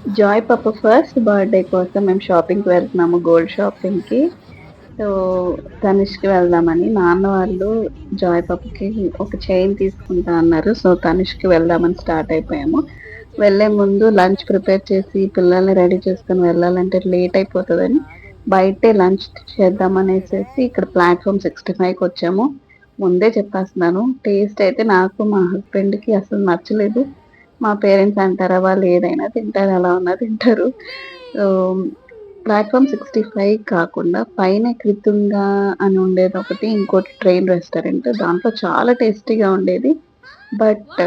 Joy పాప first birthday కోసం మేము షాపింగ్‌కి వెళ్తున్నాము గోల్డ్ షాపింగ్‌కి. సో, తనిష్‌కి వెళ్దామని నాన్న వాళ్ళు జాయ్ పాపకి ఒక చైన్ తీసుకుంటా అన్నారు. సో, తనిష్‌కి వెళ్దామని స్టార్ట్ అయిపోయాము. వెళ్ళే ముందు లంచ్ ప్రిపేర్ చేసి పిల్లల్ని రెడీ చేసుకొని వెళ్ళాలంటే లేట్ అయిపోతదని బయటే లంచ్ చేద్దామనేసేసి ఇక్కడ ప్లాట్‌ఫార్మ్ 65కొచ్చాము. ముందే చెప్పేస్తున్నాను. టేస్ట్ అయితే నాకు, మా హస్బెండ్‌కి అసలు నచ్చలేదు. మా పేరెంట్స్ అంటారా వాళ్ళు ఏదైనా తింటారు. ఎలా ఉన్నా తింటారు. సో, ప్లాట్‌ఫార్మ్ 65 కాకుండా పైన కృతుంగ అని ఉండేదొకటి. ఇంకోటి ట్రైన్ రెస్టారెంట్. దాంట్లో చాలా టేస్టీగా ఉండేది. బట్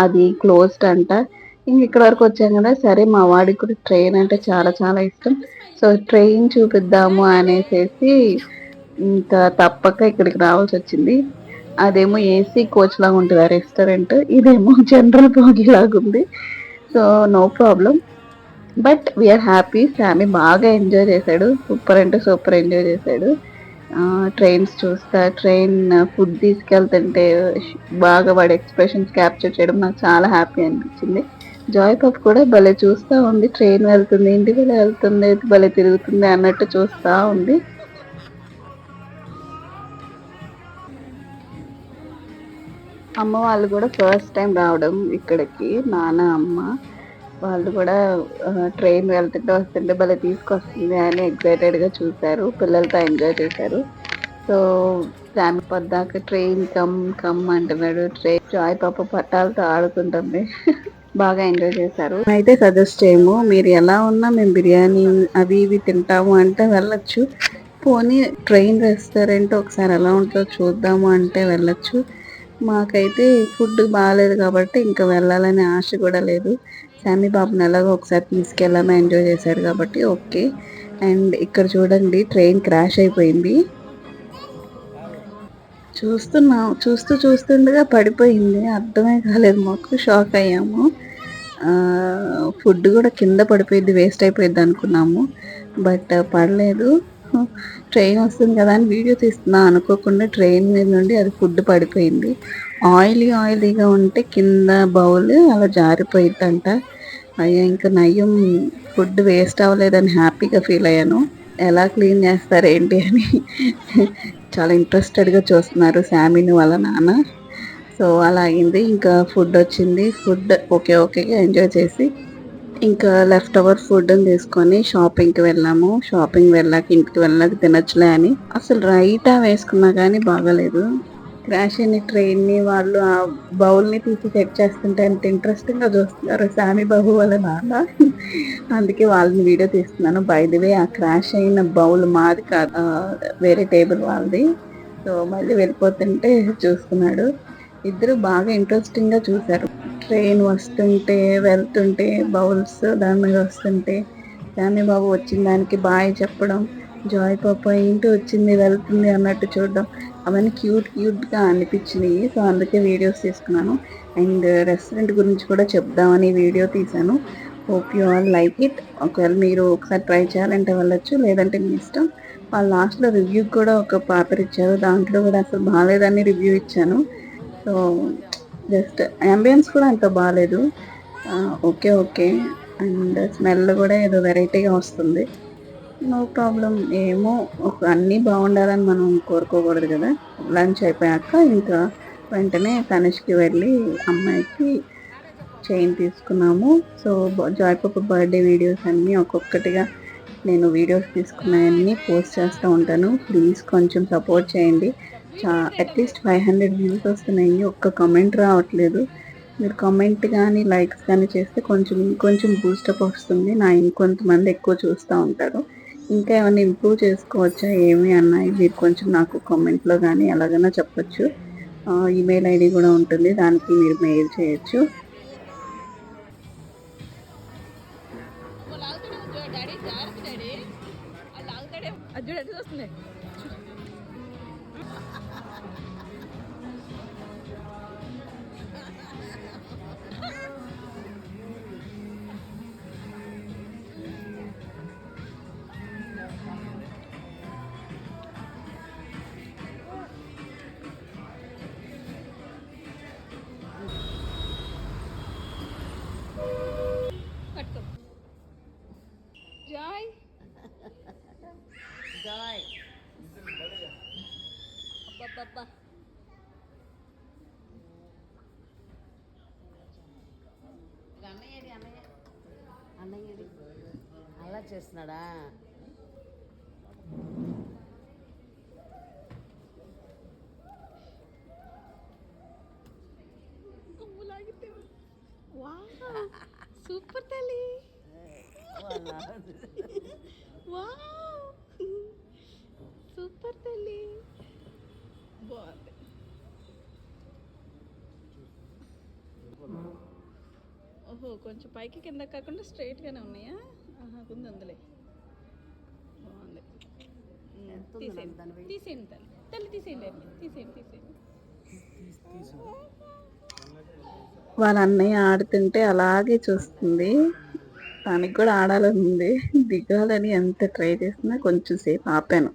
అది క్లోజ్డ్ అంట. ఇంక ఇక్కడి వరకు వచ్చాం గదా! సరే మా వాడికి కూడా ట్రైన్ అంటే చాలా చాలా ఇష్టం. సో, ట్రైన్ చూపిద్దాము అనేసేసి ఇంకా తప్పక ఇక్కడికి రావాల్సొచ్చింది. అదేమో ఏసీ కోచ్‌లాగా ఉంటది ఆ రెస్టారెంట్. ఇదేమో జనరల్ బోగీలాగుంది. So, no problem. But we are happy. Sami బాగా ఎంజాయ్ చేశాడు. సూపర్ అంటే సూపర్ ఎంజాయ్ చేశాడు. ట్రైన్స్ చూస్తా, ట్రైన్ ఫుడ్ తీసుకెళ్తుంటే బాగా వాడి ఎక్స్‌ప్రెషన్స్ క్యాప్చర్ చేయడం నాకు చాలా హ్యాపీ అనిపించింది. జాయ్ పాప కూడా భలే చూస్తా ఉంది. ట్రైన్ వెళ్తుంది, ఇంటికి వెళ్తుంది, భలే తిరుగుతుంది అన్నట్టు చూస్తా ఉంది. అమ్మ వాళ్ళు కూడా ఫస్ట్ టైమ్ రావడం ఇక్కడికి. నాన్న, అమ్మ వాళ్ళు కూడా ట్రైన్ వెళ్తుంటే, వస్తుంటే భలే తీసుకొస్తుంది అని ఎక్సైటెడ్‌గా చూసారు. పిల్లలతో ఎంజాయ్ చేశారు. సో, సామి పద్దాక ట్రైన్ కమ్ కమ్ అంటున్నాడు. జాయ్ పాప పట్టాలతో ఆడుకుంటుంది. బాగా ఎంజాయ్ చేశారు. అయితే సజెస్ట్ చేయము. మీరు ఎలా ఉన్నా మేము బిర్యానీ అవి ఇవి తింటాము అంటే వెళ్ళొచ్చు. పోనీ ట్రైన్ రెస్టారెంట్ ఒకసారి ఎలా ఉంటదో చూద్దాము అంటే వెళ్ళొచ్చు. మాకైతే ఫుడ్ బాలేదు కాబట్టి ఇంకా వెళ్ళాలనే ఆశ కూడా లేదు. శామీ బాబుని ఎలాగో ఒకసారి తీసుకెళ్ళాము, ఎంజాయ్ చేశాడు కాబట్టి ఓకే. అండ్ ఇక్కడ చూడండి ట్రైన్ క్రాష్ అయిపోయింది. చూస్తుండగా పడిపోయింది. అర్థమే కాలేదు మాకు. షాక్ అయ్యాము. ఫుడ్ గూడా కింద పడిపోయిద్ది, వేస్ట్ అయిపోయిద్దనుకున్నాము. బట్ పడలేదు. ట్రైన్ వస్తుంది కదా అని వీడియో తీస్తున్నా అనుకోకుండా ట్రైన్ మీద నుండి అది ఫుడ్ పడిపోయింది. ఆయిలీగా ఉంటే కింద బౌల్ అలా జారిపోయిద్దంట. అయ్యో! ఇంక నయ్యం ఫుడ్ వేస్ట్ అవ్వలేదని హ్యాపీగా ఫీల్ అయ్యాను. ఎలా క్లీన్ చేస్తారేంటి అని చాలా ఇంట్రెస్టెడ్‌గా చూస్తున్నారు శామీను వాళ్ళ నాన్న. సో, అలా అయింది. ఇంకా ఫుడొచ్చింది. ఫుడ్ ఓకేగా ఎంజాయ్ చేసి, ఇంకా లెఫ్ట్ ఓవర్ ఫుడ్‌ని తీసుకొని షాపింగ్‌కి వెళ్ళాము. షాపింగ్ వెళ్ళాక ఇంటికి వెళ్ళాక తినొచ్చులే అని. అసలు రైతా వేసుకున్నా గానీ బాగాలేదు. క్రాష్ అయిన ట్రైన్‌ని వాళ్ళు ఆ బౌల్‌ని తీసి సెట్ చేస్తుంటే ఎంత ఇంట్రెస్టింగ్‌గా చూస్తున్నారు సామి బాబు వాళ్ళ నాన్న. అందుకే వాళ్ళని వీడియో తీస్తున్నాను. బై ది వే ఆ క్రాష్ అయిన బౌల్ మాది కాదు. వేరే టేబుల్ వాళ్ళది. సో, మళ్ళీ వెళ్ళిపోతుంటే చూస్తున్నాడు. ఇద్దరు బాగా ఇంట్రెస్టింగ్‌గా చూసారు. ట్రైన్ వస్తుంటే, వెళ్తుంటే, బౌల్స్ దాని మీద వస్తుంటే, శామీ బాబు వచ్చిన దానికి బాయ్ చెప్పడం, జాయ్ పాప ఏంటి వచ్చింది, వెళ్తుంది అన్నట్టు చూడడం, అవన్నీ క్యూట్‌గా అనిపించినియి. సో, అందుకే వీడియోస్ తీసుకున్నాను. అండ్ రెస్టారెంట్ గురించి కూడా చెప్దామని వీడియో తీశాను. Hope you all like it. ఒకవేళ మీరు ఒకసారి ట్రై చేయాలంటే వెళ్ళొచ్చు. లేదంటే మీ ఇష్టం. వాళ్ళు లాస్ట్‌లో రివ్యూకి కూడా ఒక పేపర్ ఇచ్చారు. దాంట్లో కూడా అసలు బాలేదని రివ్యూ ఇచ్చాను. సో, జస్ట్ యాంబియన్స్ కూడా అంత బాలేదు. ఓకే. అండ్ స్మెల్ గూడా ఏదో వెరైటీగా వస్తుంది. No problem. ఏమో అన్నీ బావుండాలని మనం కోరుకోకూడదు గదా! లంచ్ అయిపోయాక ఇంకా వెంటనే తనిష్‌కి వెళ్ళి అమ్మాయికి చైన్ తీసుకున్నాము. సో, జాయ్ పాప బర్త్‌డే వీడియోస్ అన్నీ ఒక్కొక్కటిగా నేను వీడియోస్ తీసుకున్నయన్నీ పోస్ట్ చేస్తూ ఉంటాను. ప్లీజ్ కొంచెం సపోర్ట్ చేయండి. చా అట్‌లీస్ట్ 500 వ్యూస్ వస్తున్నాయి. ఒక్క కామెంట్ రావట్లేదు. మీరు కామెంట్ గానీ, లైక్స్ గానీ చేస్తే కొంచెం ఇంకొంచెం బూస్టప్ వస్తుంది. ఇంకొంతమంది ఎక్కువ చూస్తా ఉంటారు. ఇంకా ఏమన్నా ఇంప్రూవ్ చేసుకోవచ్చా ఏమి అన్నయి మీరు కొంచెం నాకు కామెంట్‌లో గానీ ఎలాగైనా చెప్పొచ్చు. ఈమెయిల్ ఐడీ గూడా ఉంటుంది. దానికి మీరు మెయిల్ చేయొచ్చు. అలా చేస్తున్నాడా? సూపర్ తల్లి. సూపర్ తల్లి, బాగుంది. ఓహో, కొంచెం పైకి కింద కాకుండా స్ట్రైట్ గానే ఉన్నాయా? ఉంది అందులే, బాగుంది. తీసేయండి తీసేయండి తల్లి, తల్లి తీసేయండి, తీసేయండి తీసేయండి. వాళ్ళ అన్నయ్య ఆడుతుంటే అలాగే చూస్తుంది. తనకి కూడా ఆడాలని ఉంది, దిగాలని ఎంత ట్రై చేసినా కొంచెం సేపు ఆపాను.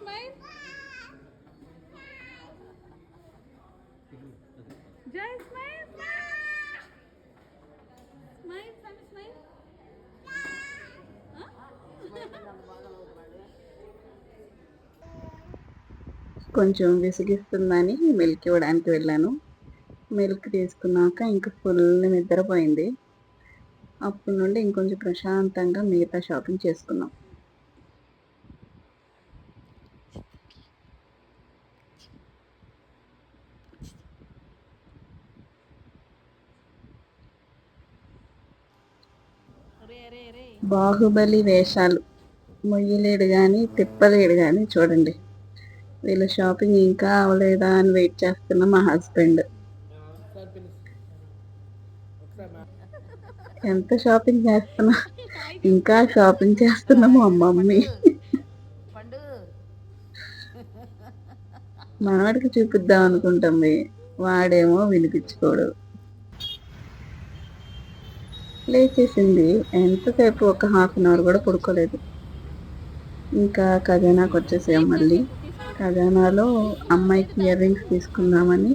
Smile. Jai, smile. Smile, Sammy, smile. కొంచెం విసిగిస్తుందని మిల్క్ ఇవ్వడానికి వెళ్ళాను. మిల్క్ తీసుకున్నాక ఇంకా ఫుల్ నిద్రపోయింది. అప్పటి నుండి ఇంకొంచెం ప్రశాంతంగా మిగతా షాపింగ్ చేసుకున్నాం. బాహుబలి వేషాలు మొయ్యలేడు కానీ తిప్పలేడు కానీ చూడండి. వీళ్ళ షాపింగ్ ఇంకా అవలేదా అని వెయిట్ చేస్తున్న మా హస్బెండ్. ఎంత షాపింగ్ చేస్తున్నా, ఇంకా షాపింగ్ చేస్తున్నాము మా మమ్మీ. మనవాడికి చూపిద్దాం అనుకుంటుంది, వాడేమో వినిపించుకోడు. లేచేసింది, ఎంతసేపు ఒక హాఫ్ అన్ అవర్ కూడా పడుకోలేదు. ఇంకా ఖజానాకు వచ్చేసాం. మళ్ళీ ఖజానాలో అమ్మాయికి ఇయర్ రింగ్స్ తీసుకుందామని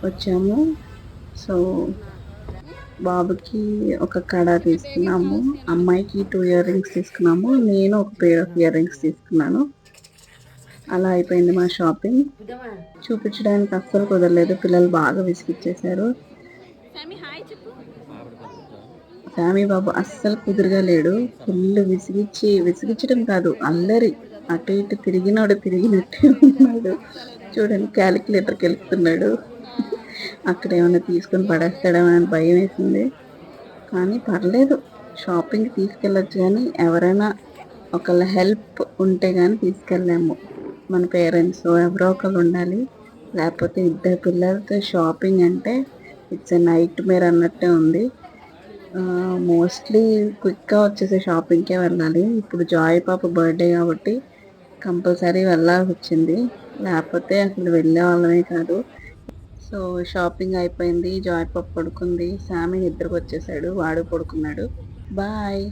వచ్చాము. సో బాబుకి ఒక కడ తీసుకున్నాము, అమ్మాయికి 2 ఇయర్ రింగ్స్ తీసుకున్నాము, నేను ఒక పేర్ ఆఫ్ ఇయర్ రింగ్స్ తీసుకున్నాను. అలా అయిపోయింది మా షాపింగ్. చూపించడానికి అస్సలు కుదరలేదు, పిల్లలు బాగా విసిగిచ్చేశారు. సామి బాబు అస్సలు కుదురుగా లేడు, ఫుల్ విసిగించడం కాదు, అల్లరి. అటు ఇటు తిరిగినట్టే ఉన్నాడు. చూడండి, క్యాలిక్యులేటర్కి వెళ్తున్నాడు. అక్కడ ఏమైనా తీసుకొని పడేస్తాడేమో అని భయం వేసింది. కానీ పర్లేదు, షాపింగ్ తీసుకెళ్ళొచ్చు, కానీ ఎవరైనా ఒకళ్ళ హెల్ప్ ఉంటే కానీ తీసుకెళ్ళాము. మన పేరెంట్స్ ఎవరో ఒకరు ఉండాలి, లేకపోతే ఇద్దరు పిల్లలతో షాపింగ్ అంటే ఇట్స్ ఎ నైట్ మేర్ అన్నట్టే ఉంది. మోస్ట్లీ క్విక్గా వచ్చేసే షాపింగ్కే వెళ్ళాలి. ఇప్పుడు జాయ్ పాప బర్త్డే కాబట్టి కంపల్సరీ వెళ్ళాల్సి వచ్చింది, లేకపోతే అసలు వెళ్ళే వాళ్ళమే కాదు. సో షాపింగ్ అయిపోయింది, జాయ్ పాప పడుకుంది, సామి నిద్రకు వచ్చేసాడు, వాడు పడుకున్నాడు. బాయ్.